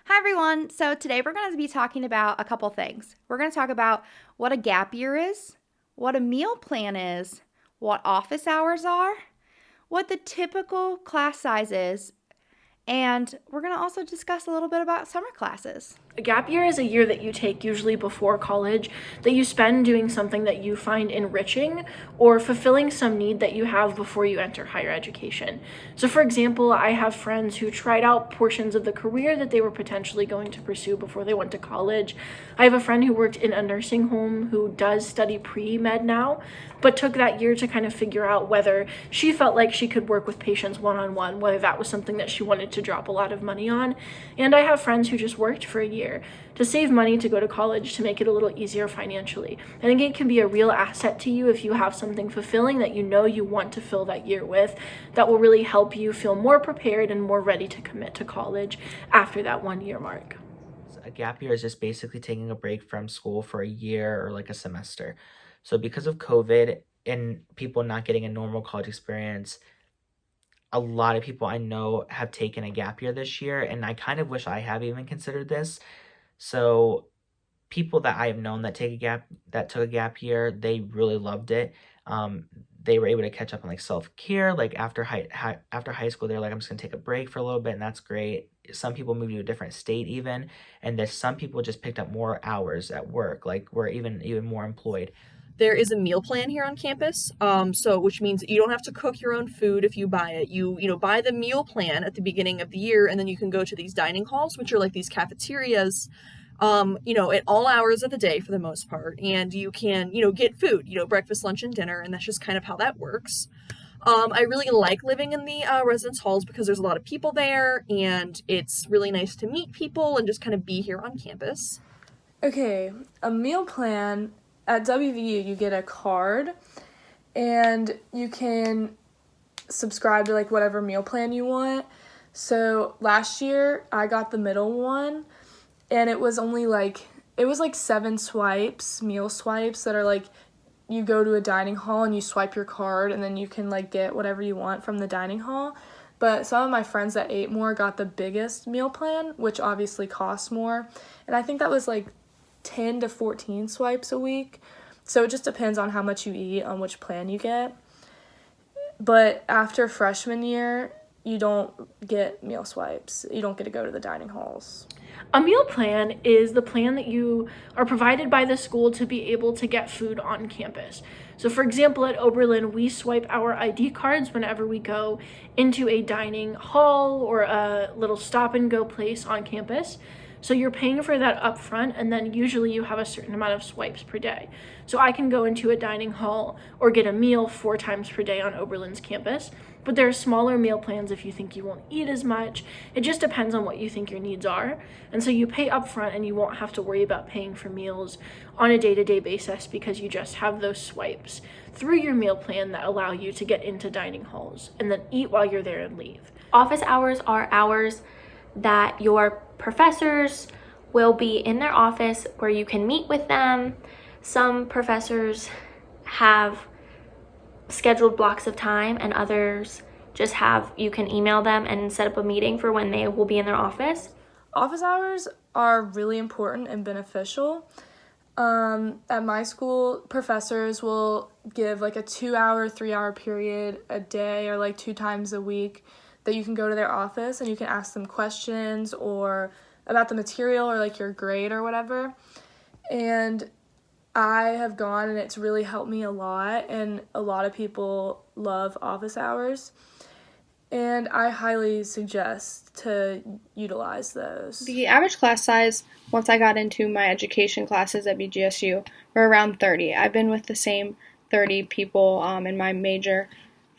Hi, everyone. So, today we're going to be talking about a couple things. We're going to talk about what a gap year is, what a meal plan is, what office hours are, what the typical class size is, and we're going to also discuss a little bit about summer classes. A gap year is a year that you take usually before college that you spend doing something that you find enriching or fulfilling some need that you have before you enter higher education. So, for example, I have friends who tried out portions of the career that they were potentially going to pursue before they went to college. I have a friend who worked in a nursing home who does study pre med now, but took that year to kind of figure out whether she felt like she could work with patients one on one, whether that was something that she wanted to drop a lot of money on. And I have friends who just worked for a year to save money to go to college to make it a little easier financially. I think it can be a real asset to you if you have something fulfilling that you know you want to fill that year with that will really help you feel more prepared and more ready to commit to college after that 1 year mark. A gap year is just basically taking a break from school for a year or like a semester. So because of COVID and people not getting a normal college experience, a lot of people I know have taken a gap year this year, and I kind of wish I have even considered this. So people that I have known that took a gap year, they really loved it. Um, they were able to catch up on like self care. Like after high school, they're like, I'm just gonna take a break for a little bit, and that's great. Some people moved to a different state even, and there's some people just picked up more hours at work, like were even more employed. There is a meal plan here on campus, so which means you don't have to cook your own food if you buy it. You buy the meal plan at the beginning of the year, and then you can go to these dining halls, which are like these cafeterias, at all hours of the day for the most part, and you can get food, breakfast, lunch, and dinner, and that's just kind of how that works. I really like living in the residence halls because there's a lot of people there, and it's really nice to meet people and just kind of be here on campus. Okay, a meal plan at WVU, you get a card and you can subscribe to like whatever meal plan you want. So last year I got the middle one and it was like 7 meal swipes that are like you go to a dining hall and you swipe your card and then you can like get whatever you want from the dining hall. But some of my friends that ate more got the biggest meal plan, which obviously costs more. And I think that was like 10 to 14 swipes a week. So it just depends on how much you eat, on which plan you get. But after freshman year, you don't get meal swipes. You don't get to go to the dining halls. A meal plan is the plan that you are provided by the school to be able to get food on campus. So, for example, at Oberlin, we swipe our ID cards whenever we go into a dining hall or a little stop and go place on campus. So you're paying for that up front, and then usually you have a certain amount of swipes per day. So I can go into a dining hall or get a meal 4 times per day on Oberlin's campus. But there are smaller meal plans if you think you won't eat as much. It just depends on what you think your needs are. And so you pay up front and you won't have to worry about paying for meals on a day-to-day basis because you just have those swipes through your meal plan that allow you to get into dining halls and then eat while you're there and leave. Office hours are hours that your professors will be in their office where you can meet with them. Some professors have scheduled blocks of time, and others just have you can email them and set up a meeting for when they will be in their office. Office hours are really important and beneficial. At my school, professors will give like a 2 hour, 3 hour period a day or like 2 times a week that you can go to their office and you can ask them questions or about the material or like your grade or whatever. And I have gone and it's really helped me a lot, and a lot of people love office hours. And I highly suggest to utilize those. The average class size, once I got into my education classes at BGSU, were around 30. I've been with the same 30 people in my major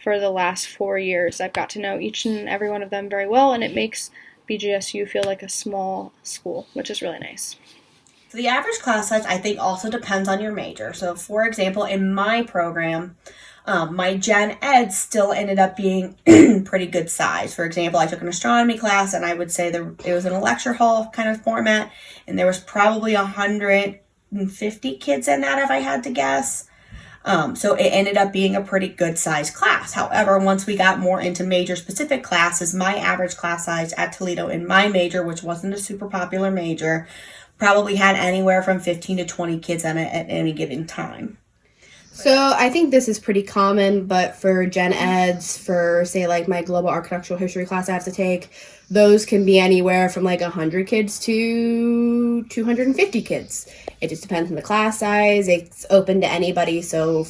for the last 4 years. I've got to know each and every one of them very well, and it makes BGSU feel like a small school, which is really nice. So the average class size, I think, also depends on your major. So, for example, in my program, my Gen Ed still ended up being pretty good size. For example, I took an astronomy class, and I would say it was in a lecture hall kind of format, and there was probably 150 kids in that, if I had to guess. So it ended up being a pretty good sized class. However, once we got more into major specific classes, my average class size at Toledo in my major, which wasn't a super popular major, probably had anywhere from 15 to 20 kids in it at any given time. So I think this is pretty common, but for gen eds, for say like my global architectural history class I have to take, those can be anywhere from like 100 kids to 250 kids. It just depends on the class size. It's open to anybody, so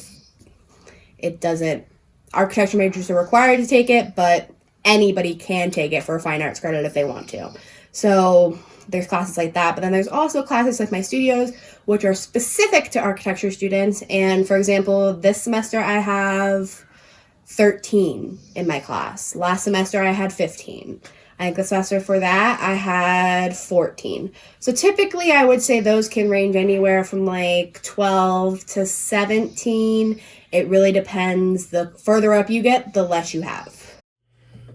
it doesn't, architecture majors are required to take it, but anybody can take it for a fine arts credit if they want to. So there's classes like that, but then there's also classes like my studios, which are specific to architecture students. And for example, this semester I have 13 in my class. Last semester I had 15. I think the semester for that I had 14. So typically I would say those can range anywhere from like 12 to 17. It really depends. The further up you get, the less you have.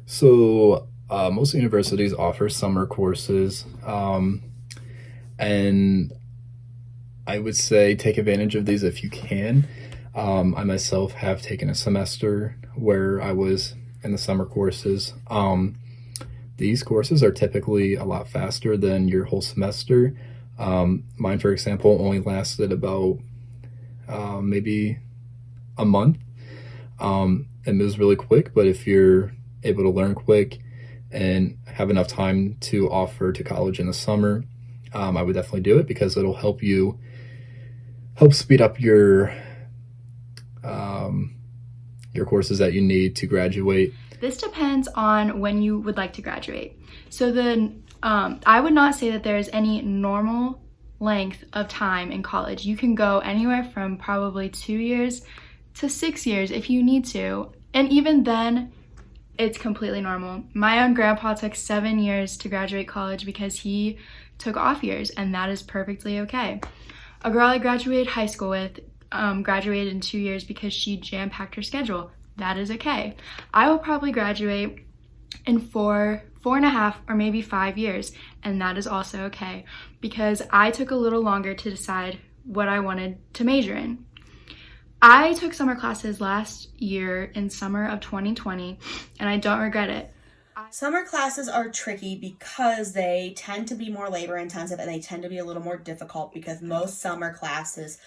So most universities offer summer courses, and I would say take advantage of these if you can. I myself have taken a semester where I was in the summer courses. These courses are typically a lot faster than your whole semester. Mine, for example, only lasted about maybe a month. And it was really quick, but if you're able to learn quick and have enough time to offer to college in the summer, I would definitely do it because it'll help speed up your courses that you need to graduate. This depends on when you would like to graduate. So I would not say that there's any normal length of time in college. You can go anywhere from probably 2 years to 6 years if you need to. And even then, it's completely normal. My own grandpa took 7 years to graduate college because he took off years, and that is perfectly okay. A girl I graduated high school with graduated in 2 years because she jam-packed her schedule. That is okay. I will probably graduate in 4.5, or maybe 5 years, and that is also okay because I took a little longer to decide what I wanted to major in. I took summer classes last year in summer of 2020, and I don't regret it. Summer classes are tricky because they tend to be more labor intensive and they tend to be a little more difficult because most summer classes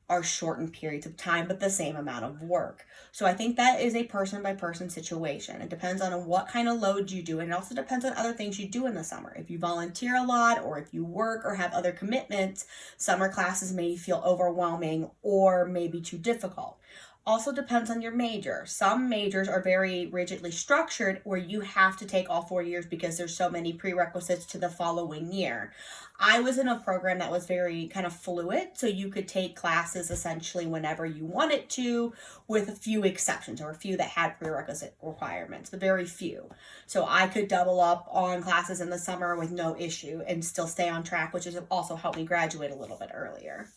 are shortened periods of time but the same amount of work. So I think that is a person by person situation. It depends on what kind of load you do, and it also depends on other things you do in the summer. If you volunteer a lot or if you work or have other commitments, summer classes may feel overwhelming or maybe too difficult. Also depends on your major. Some majors are very rigidly structured where you have to take all 4 years because there's so many prerequisites to the following year. I was in a program that was very kind of fluid, so you could take classes essentially whenever you wanted to, with a few exceptions, or a few that had prerequisite requirements, but very few. So I could double up on classes in the summer with no issue and still stay on track, which has also helped me graduate a little bit earlier.